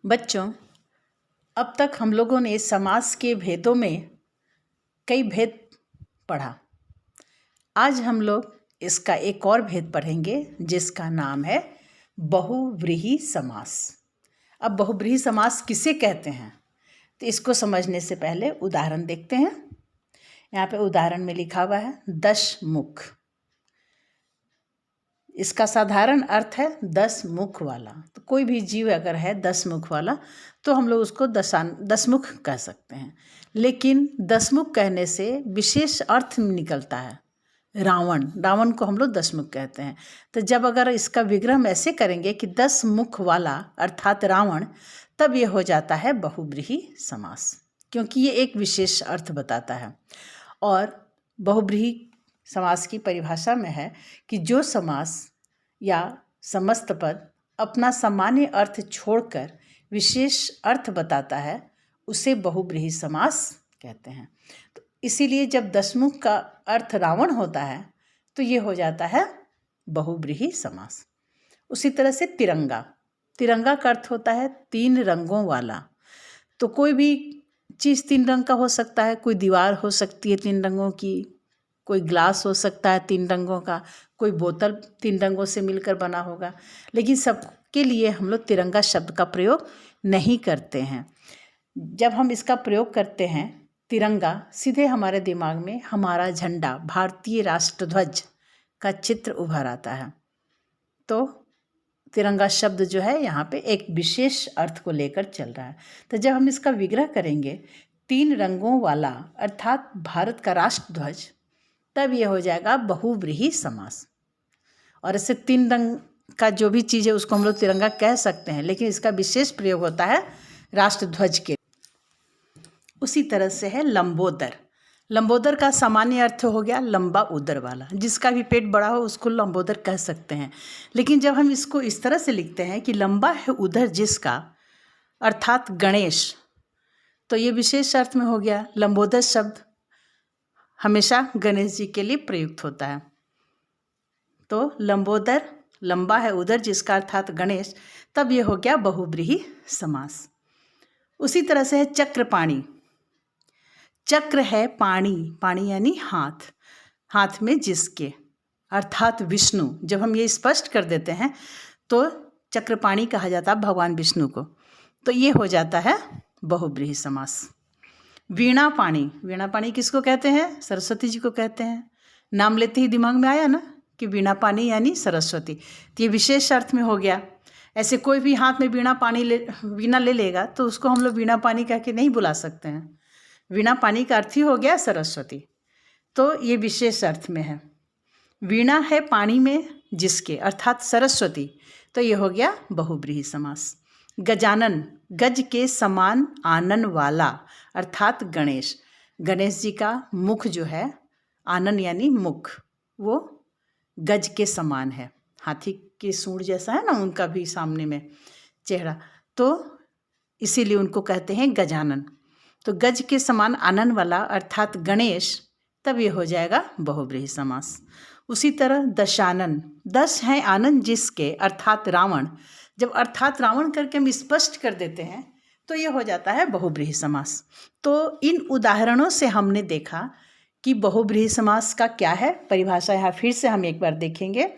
बच्चों, अब तक हम लोगों ने समास के भेदों में कई भेद पढ़ा। आज हम लोग इसका एक और भेद पढ़ेंगे जिसका नाम है बहुव्रीहि समास। अब बहुव्रीहि समास किसे कहते हैं तो इसको समझने से पहले उदाहरण देखते हैं। यहाँ पे उदाहरण में लिखा हुआ है 10 मुख। इसका साधारण अर्थ है 10 मुख वाला। तो कोई भी जीव अगर है 10 मुख वाला तो हम लोग उसको 10 मुख कह सकते हैं। लेकिन 10 मुख कहने से विशेष अर्थ निकलता है। रावण को हम लोग 10 मुख कहते हैं। तो जब अगर इसका विग्रह हम ऐसे करेंगे कि 10 मुख वाला अर्थात रावण, तब ये हो जाता है बहुव्रीहि समास, क्योंकि ये एक विशेष अर्थ बताता है। और बहुव्रीहि समास की परिभाषा में है कि जो समास या समस्त पद अपना सामान्य अर्थ छोड़कर विशेष अर्थ बताता है उसे बहुव्रीहि समास कहते हैं। तो इसीलिए जब 10 मुख का अर्थ रावण होता है तो ये हो जाता है बहुव्रीहि समास। उसी तरह से तिरंगा का अर्थ होता है 3 रंगों वाला। तो कोई भी चीज़ 3 रंग का हो सकता है। कोई दीवार हो सकती है 3 रंगों की, कोई ग्लास हो सकता है 3 रंगों का, कोई बोतल 3 रंगों से मिलकर बना होगा। लेकिन सबके लिए हम लोग तिरंगा शब्द का प्रयोग नहीं करते हैं। जब हम इसका प्रयोग करते हैं तिरंगा, सीधे हमारे दिमाग में हमारा झंडा, भारतीय राष्ट्रध्वज का चित्र उभर आता है। तो तिरंगा शब्द जो है यहाँ पे एक विशेष अर्थ को लेकर चल रहा है। तो जब हम इसका विग्रह करेंगे 3 रंगों वाला अर्थात भारत का राष्ट्रध्वज, तब ये हो जाएगा बहुव्रीहि समास। और इससे 3 रंग का जो भी चीज़ है उसको हम लोग तिरंगा कह सकते हैं, लेकिन इसका विशेष प्रयोग होता है राष्ट्रध्वज के। उसी तरह से है लंबोदर का सामान्य अर्थ हो गया लंबा उदर वाला। जिसका भी पेट बड़ा हो उसको लंबोदर कह सकते हैं। लेकिन जब हम इसको इस तरह से लिखते हैं कि लंबा है उदर जिसका अर्थात गणेश, तो ये विशेष अर्थ में हो गया। लंबोदर शब्द हमेशा गणेश जी के लिए प्रयुक्त होता है। तो लंबोदर, लंबा है उदर जिसका अर्थात गणेश, तब ये हो गया बहुव्रीहि समास। उसी तरह से है चक्रपाणि। चक्र है पाणी यानी हाथ में जिसके अर्थात विष्णु। जब हम ये स्पष्ट कर देते हैं तो चक्रपाणि कहा जाता है भगवान विष्णु को। तो ये हो जाता है बहुव्रीहि समास। वीणा पाणी किसको कहते हैं? सरस्वती जी को कहते हैं। नाम लेते ही दिमाग में आया ना कि वीणा पाणी यानी सरस्वती। तो ये विशेष अर्थ में हो गया। ऐसे कोई भी हाथ में वीणा ले लेगा तो उसको हम लोग वीणा पाणी कह के नहीं बुला सकते हैं। वीणा पाणी का अर्थ ही हो गया सरस्वती। तो ये विशेष अर्थ में है। वीणा है पाणी में जिसके अर्थात सरस्वती, तो ये हो गया बहुव्रीहि समास। गजानन, गज के समान आनन वाला अर्थात गणेश जी का मुख जो है, आनन यानी मुख, वो गज के समान है। हाथी के सूंड जैसा है ना उनका भी सामने में चेहरा, तो इसीलिए उनको कहते हैं गजानन। तो गज के समान आनन वाला अर्थात गणेश, तब ये हो जाएगा बहुव्रीहि समास। उसी तरह दशानन, 10 हैं आनन जिसके अर्थात रावण। जब अर्थात रावण करके हम स्पष्ट कर देते हैं तो ये हो जाता है बहुव्रीहि समास। तो इन उदाहरणों से हमने देखा कि बहुव्रीहि समास का क्या है परिभाषा। यहाँ फिर से हम एक बार देखेंगे।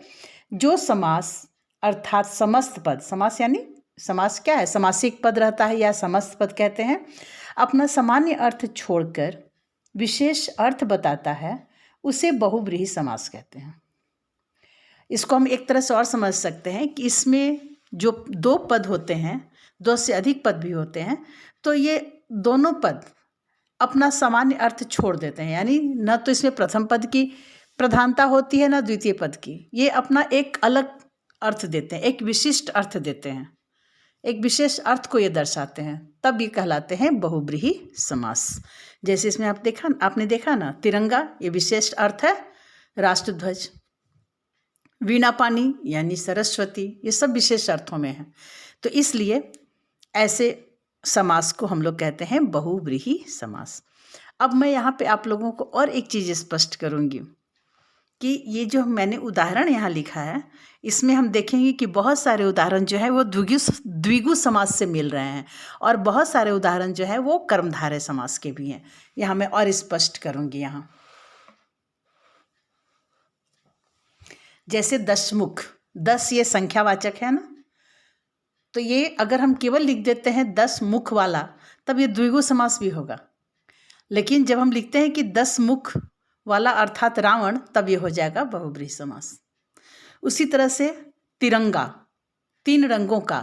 जो समास अर्थात समस्त पद, समास यानी समास क्या है? समासिक पद रहता है या समस्त पद कहते हैं। अपना सामान्य अर्थ छोड़कर विशेष अर्थ बताता है उसे बहुव्रीहि समास कहते हैं। इसको हम एक तरह से और समझ सकते हैं कि इसमें जो 2 पद होते हैं, 2 से अधिक पद भी होते हैं, तो ये दोनों पद अपना सामान्य अर्थ छोड़ देते हैं। यानी न तो इसमें प्रथम पद की प्रधानता होती है न द्वितीय पद की। ये अपना एक अलग अर्थ देते हैं, एक विशिष्ट अर्थ देते हैं, एक विशेष अर्थ को ये दर्शाते हैं। तब ये कहलाते हैं बहुव्रीहि समास। जैसे इसमें आपने देखा ना, तिरंगा ये विशेष अर्थ है राष्ट्रध्वज। वीणा पाणी यानी सरस्वती, ये सब विशेष अर्थों में है। तो इसलिए ऐसे समास को हम लोग कहते हैं बहुव्रीहि समास। अब मैं यहाँ पे आप लोगों को और एक चीज़ स्पष्ट करूँगी कि ये जो मैंने उदाहरण यहाँ लिखा है, इसमें हम देखेंगे कि बहुत सारे उदाहरण जो है वो द्विगु समास से मिल रहे हैं और बहुत सारे उदाहरण जो है वो कर्मधारय समास के भी हैं। यहाँ मैं और स्पष्ट करूँगी। यहाँ जैसे दशमुख, 10 ये संख्यावाचक है ना, तो ये अगर हम केवल लिख देते हैं 10 मुख वाला, तब ये द्विगु समास भी होगा। लेकिन जब हम लिखते हैं कि 10 मुख वाला अर्थात रावण, तब ये हो जाएगा बहुब्रीहि समास। उसी तरह से तिरंगा, 3 रंगों का,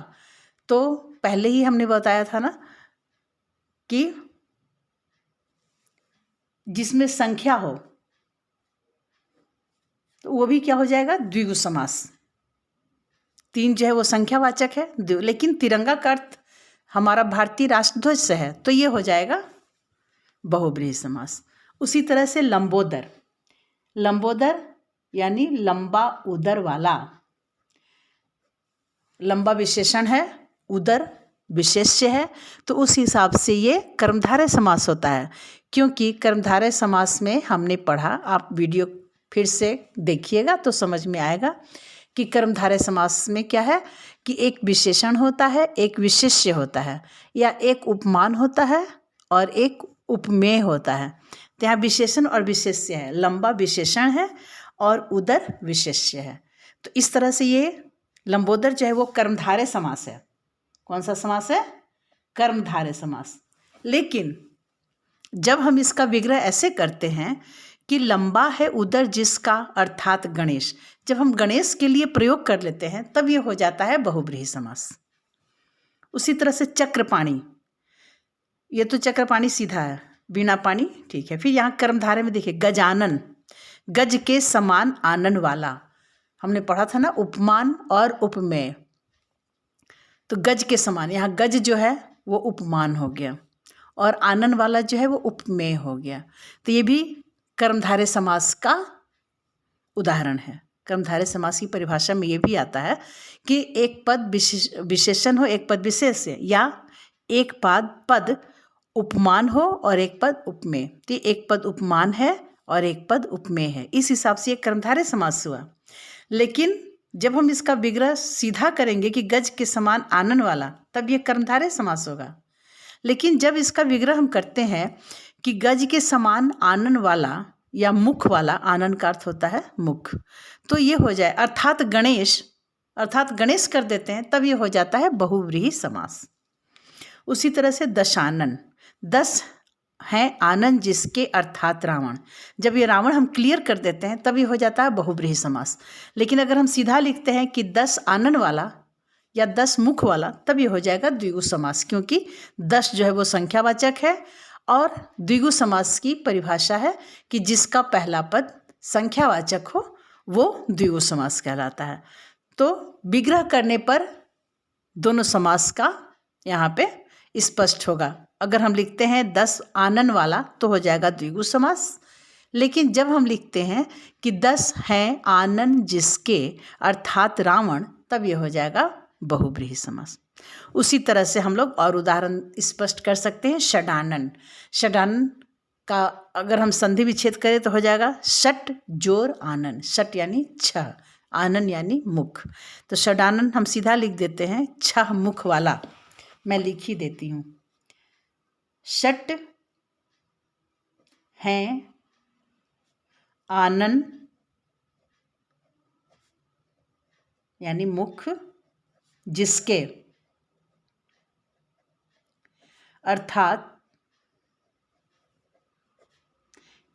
तो पहले ही हमने बताया था ना कि जिसमें संख्या हो तो वो भी क्या हो जाएगा, द्विगु समास। 3 जो है वो संख्यावाचक है, लेकिन तिरंगा का अर्थ हमारा भारतीय राष्ट्रध्वज से है, तो ये हो जाएगा बहुब्रीहि समास। उसी तरह से लंबोदर, लंबोदर यानी लंबा उदर वाला, लंबा विशेषण है, उदर विशेष्य है, तो उस हिसाब से ये कर्मधारय समास होता है। क्योंकि कर्मधारय समास में हमने पढ़ा, आप वीडियो फिर से देखिएगा तो समझ में आएगा कि कर्मधारय समास में क्या है कि एक विशेषण होता है, एक विशेष्य होता है, या एक उपमान होता है और एक उपमेय होता है। तो यहाँ विशेषण और विशेष्य है, लंबा विशेषण है और उदर विशेष्य है। तो इस तरह से ये लंबोदर जो है वो कर्मधारय समास है। कौन सा समास है, कर्मधारय समास। लेकिन जब हम इसका विग्रह ऐसे करते हैं कि लंबा है उदर जिसका अर्थात गणेश, जब हम गणेश के लिए प्रयोग कर लेते हैं तब ये हो जाता है बहुब्रीहि समास। उसी तरह से चक्रपाणी, ये तो चक्रपाणी सीधा है, बिना पानी, ठीक है। फिर यहाँ कर्मधारय में देखिए गजानन, गज के समान आनन वाला, हमने पढ़ा था ना उपमान और उपमेय। तो गज के समान, यहाँ गज जो है वो उपमान हो गया और आनन वाला जो है वो उपमेय हो गया। तो ये भी कर्मधारय समास का उदाहरण है। कर्मधारय समास की परिभाषा में ये भी आता है कि एक पद विशेषण हो, एक पद विशेष्य, या एक पद उपमान हो और एक पद उपमेय। तो एक पद उपमान है और एक पद उपमेय है, इस हिसाब से एक कर्मधारय समास हुआ। लेकिन जब हम इसका विग्रह सीधा करेंगे कि गज के समान आनन वाला, तब ये कर्मधारय समास होगा। लेकिन जब इसका विग्रह हम करते हैं कि गज के समान आनन वाला या मुख वाला, आनन का अर्थ होता है मुख, तो ये हो जाए अर्थात गणेश कर देते हैं, तब ये हो जाता है बहुव्रीहि समास। उसी तरह से दशानन, 10 हैं आनन जिसके अर्थात रावण, जब ये रावण हम क्लियर कर देते हैं तब ये हो जाता है बहुव्रीहि समास। लेकिन अगर हम सीधा लिखते हैं कि 10 आनन वाला या 10 मुख वाला, तब ये हो जाएगा द्विगु समास, क्योंकि 10 जो है वो संख्यावाचक है और द्विगु समास की परिभाषा है कि जिसका पहला पद संख्यावाचक हो वो द्विगु समास कहलाता है। तो विग्रह करने पर दोनों समास का यहाँ पे स्पष्ट होगा। अगर हम लिखते हैं 10 आनन वाला तो हो जाएगा द्विगु समास, लेकिन जब हम लिखते हैं कि 10 हैं आनन जिसके अर्थात रावण, तब ये हो जाएगा बहुव्रीहि समास। उसी तरह से हम लोग और उदाहरण स्पष्ट कर सकते हैं। षडानन, षडानन का अगर हम संधि विच्छेद करें तो हो जाएगा षट जोर आनन, षट यानी 6, आनन यानी मुख। तो षडानन हम सीधा लिख देते हैं 6 मुख वाला, मैं लिख ही देती हूँ। षट हैं आनन यानी मुख जिसके अर्थात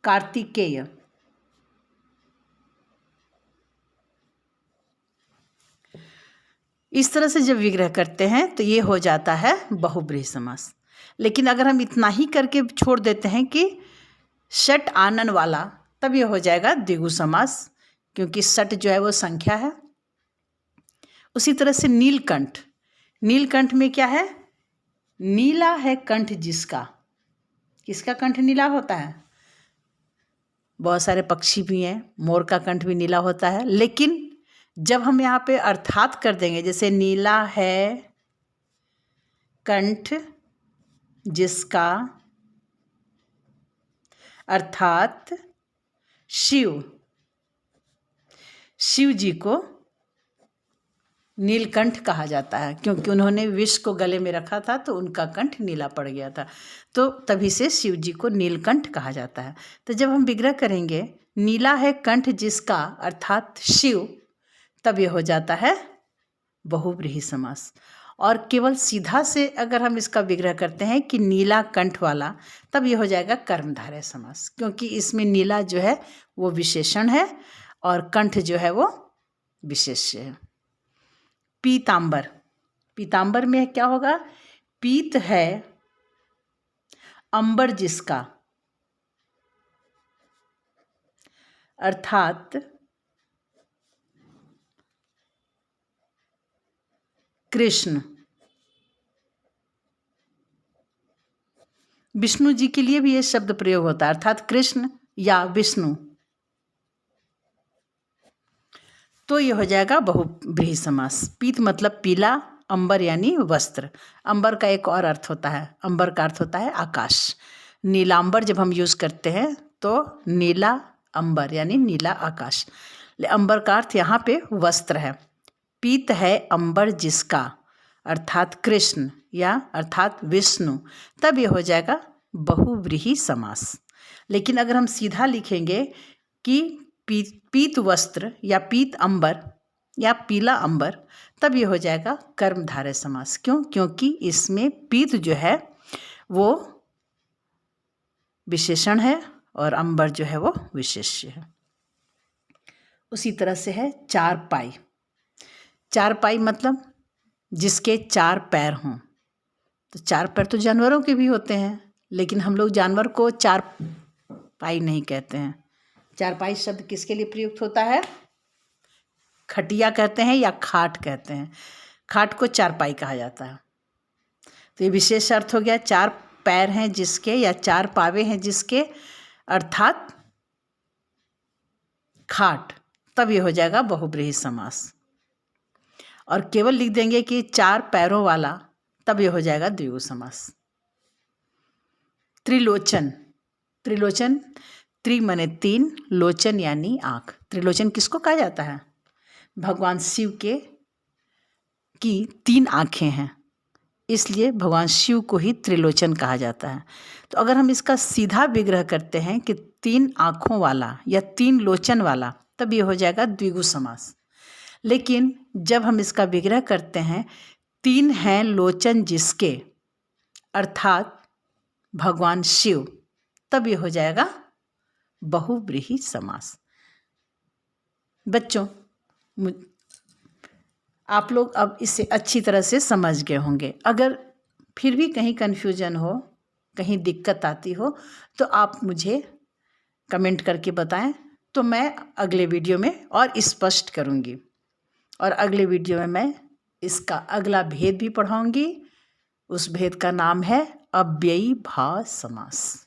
कार्तिकेय। इस तरह से जब विग्रह करते हैं तो ये हो जाता है बहुव्रीहि समास। लेकिन अगर हम इतना ही करके छोड़ देते हैं कि षट आनन वाला, तब ये हो जाएगा द्विगु समास, क्योंकि षट जो है वो संख्या है। उसी तरह से नीलकंठ, नीलकंठ में क्या है, नीला है कंठ जिसका, किसका कंठ नीला होता है, बहुत सारे पक्षी भी हैं, मोर का कंठ भी नीला होता है। लेकिन जब हम यहाँ पे अर्थात कर देंगे, जैसे नीला है कंठ जिसका अर्थात शिव, शिव जी को नीलकंठ कहा जाता है, क्योंकि उन्होंने विष को गले में रखा था तो उनका कंठ नीला पड़ गया था, तो तभी से शिव जी को नीलकंठ कहा जाता है। तो जब हम विग्रह करेंगे नीला है कंठ जिसका अर्थात शिव, तब ये हो जाता है बहुव्रीहि समास। और केवल सीधा से अगर हम इसका विग्रह करते हैं कि नीला कंठ वाला, तब ये हो जाएगा कर्मधारय समास, क्योंकि इसमें नीला जो है वो विशेषण है और कंठ जो है वो विशेष्य है। पीतांबर, पीतांबर में क्या होगा? पीत है अंबर जिसका, अर्थात कृष्ण। विष्णु जी के लिए भी ये शब्द प्रयोग होता है, अर्थात कृष्ण या विष्णु, तो ये हो जाएगा बहुव्रीहि समास। पीत मतलब पीला, अंबर यानी वस्त्र। अंबर का एक और अर्थ होता है, अंबर का अर्थ होता है आकाश। नीलांबर जब हम यूज़ करते हैं तो नीला अंबर यानी नीला आकाश। अंबर का अर्थ यहाँ पे वस्त्र है। पीत है अंबर जिसका, अर्थात कृष्ण या अर्थात विष्णु, तब ये हो जाएगा बहुव्रीहि समास। लेकिन अगर हम सीधा लिखेंगे कि पीत वस्त्र या पीत अंबर या पीला अंबर, तब ये हो जाएगा कर्मधारय समास। क्यों? क्योंकि इसमें पीत जो है वो विशेषण है और अंबर जो है वो विशेष्य है। उसी तरह से है चारपाई। चारपाई मतलब जिसके चार पैर हों। तो चार पैर तो जानवरों के भी होते हैं, लेकिन हम लोग जानवर को चारपाई नहीं कहते हैं। चारपाई शब्द किसके लिए प्रयुक्त होता है? खटिया कहते हैं या खाट कहते हैं। खाट को चारपाई कहा जाता है। तो ये विशेष अर्थ हो गया, चार पैर हैं जिसके या चार पावे हैं जिसके, अर्थात खाट, तब ये हो जाएगा बहुव्रीहि समास। और केवल लिख देंगे कि चार पैरों वाला, तब ये हो जाएगा द्विगु समास। त्रिलोचन, त्रिलोचन, त्रि माने तीन, लोचन यानी आँख। त्रिलोचन किसको कहा जाता है? भगवान शिव के की तीन आँखें हैं, इसलिए भगवान शिव को ही त्रिलोचन कहा जाता है। तो अगर हम इसका सीधा विग्रह करते हैं कि तीन आँखों वाला या तीन लोचन वाला, तब ये हो जाएगा द्विगु समास। लेकिन जब हम इसका विग्रह करते हैं तीन हैं लोचन जिसके, अर्थात भगवान शिव, तब ये हो जाएगा बहुव्रीहि समास। बच्चों, आप लोग अब इसे अच्छी तरह से समझ गए होंगे। अगर फिर भी कहीं कन्फ्यूजन हो, कहीं दिक्कत आती हो, तो आप मुझे कमेंट करके बताएं, तो मैं अगले वीडियो में और स्पष्ट करूंगी। और अगले वीडियो में मैं इसका अगला भेद भी पढ़ाऊंगी। उस भेद का नाम है अव्ययी भाव समास।